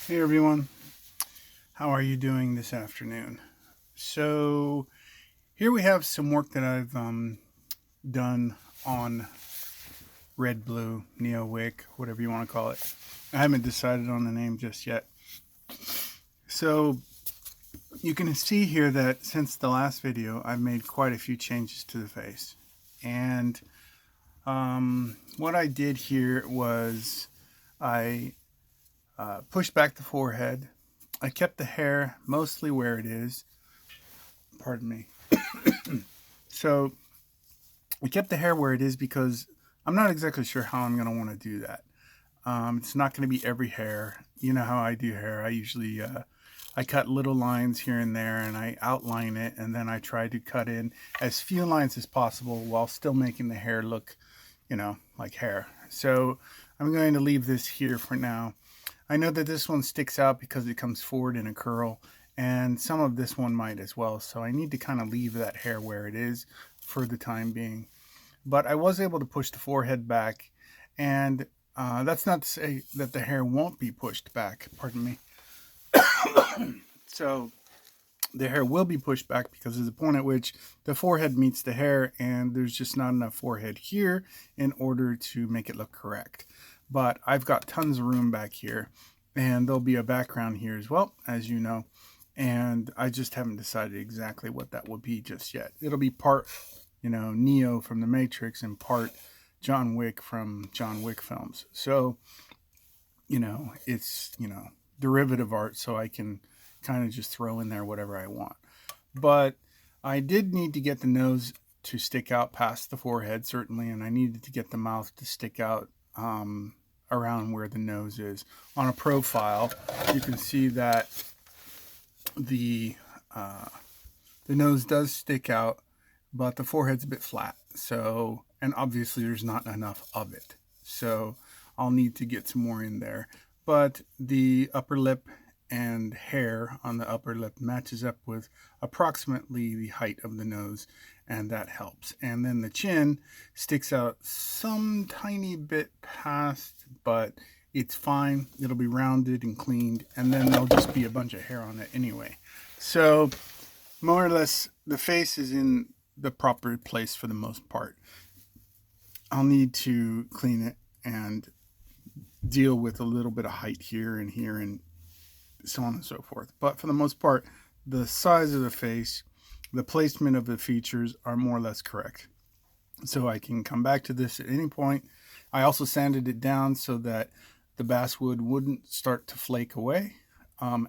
Hey everyone, how are you doing this afternoon? So, here we have some work that I've done on Red Blue, Neowick, whatever you want to call it. I haven't decided on the name just yet. So, you can see here that since the last video, I've made quite a few changes to the face. And what I did here was I pushed back the forehead. I kept the hair mostly where it is. Pardon me. So I kept the hair where it is because I'm not exactly sure how I'm going to want to do that. It's not going to be every hair. You know how I do hair. I usually I cut little lines here and there, and I outline it, and then I try to cut in as few lines as possible while still making the hair look, like hair. So I'm going to leave this here for now. I know that this one sticks out because it comes forward in a curl, and some of this one might as well. So I need to kind of leave that hair where it is for the time being. But I was able to push the forehead back, and that's not to say that the hair won't be pushed back. Pardon me. So the hair will be pushed back because there's a point at which the forehead meets the hair, and there's just not enough forehead here in order to make it look correct. But I've got tons of room back here, and there'll be a background here as well, as you know. And I just haven't decided exactly what that will be just yet. It'll be part, Neo from the Matrix and part John Wick from John Wick films. So, it's, derivative art, so I can kind of just throw in there whatever I want. But I did need to get the nose to stick out past the forehead, certainly, and I needed to get the mouth to stick out around where the nose is. On a profile, you can see that the nose does stick out, but the forehead's a bit flat. So, and obviously there's not enough of it. So I'll need to get some more in there. But the upper lip and hair on the upper lip matches up with approximately the height of the nose, and that helps. And then the chin sticks out some tiny bit past, but it's fine. It'll be rounded and cleaned, and then there'll just be a bunch of hair on it anyway. So more or less the face is in the proper place for the most part. I'll need to clean it and deal with a little bit of height here and so on and so forth. But for the most part, the size of the face, the placement of the features are more or less correct. So I can come back to this at any point. I also sanded it down so that the basswood wouldn't start to flake away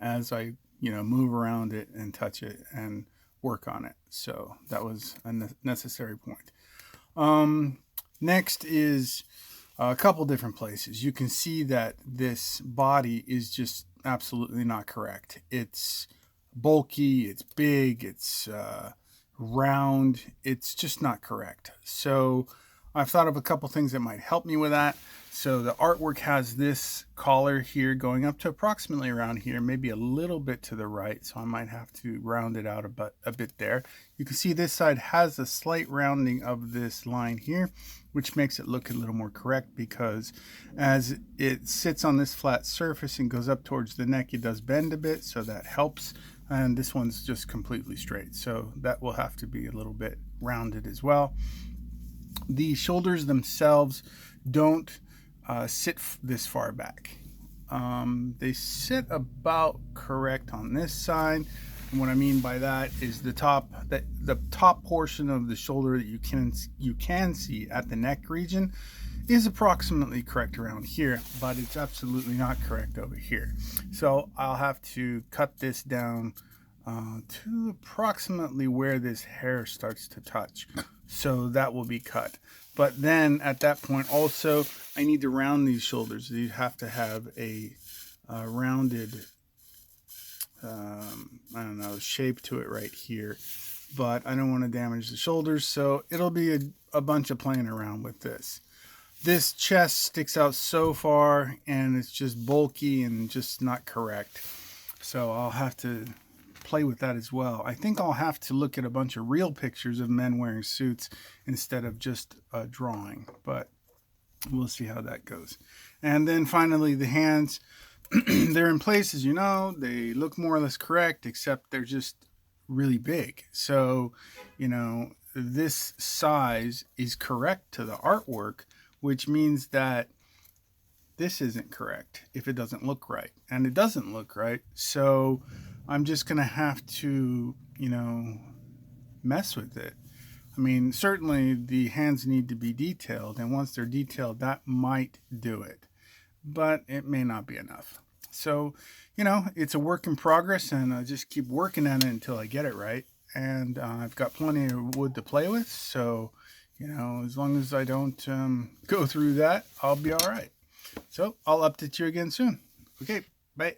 as I, move around it and touch it and work on it. So that was a necessary point. Next is a couple different places. You can see that this body is just absolutely not correct. It's bulky, it's big, it's round. It's just not correct. So I've thought of a couple things that might help me with that. So the artwork has this collar here going up to approximately around here, maybe a little bit to the right. So I might have to round it out a bit there. You can see this side has a slight rounding of this line here, which makes it look a little more correct because as it sits on this flat surface and goes up towards the neck, it does bend a bit. So that helps. And this one's just completely straight. So that will have to be a little bit rounded as well. The shoulders themselves don't sit this far back. They sit about correct on this side. And what I mean by that is the top portion of the shoulder that you can see at the neck region is approximately correct around here, but it's absolutely not correct over here. So I'll have to cut this down to approximately where this hair starts to touch. So that will be cut. But then at that point also, I need to round these shoulders. You have to have a rounded, shape to it right here. But I don't want to damage the shoulders, so it'll be a bunch of playing around with this. This chest sticks out so far, and it's just bulky and just not correct. So I'll have to play with that as well. I think I'll have to look at a bunch of real pictures of men wearing suits instead of just a drawing, but we'll see how that goes. And then finally the hands. they're in places, they look more or less correct, except they're just really big. So, this size is correct to the artwork, which means that this isn't correct if it doesn't look right. And it doesn't look right. So I'm just going to have to, mess with it. I mean, certainly the hands need to be detailed. And once they're detailed, that might do it. But it may not be enough. So, it's a work in progress, and I just keep working on it until I get it right. And I've got plenty of wood to play with. So, as long as I don't go through that, I'll be all right. So I'll update you again soon. Okay, bye.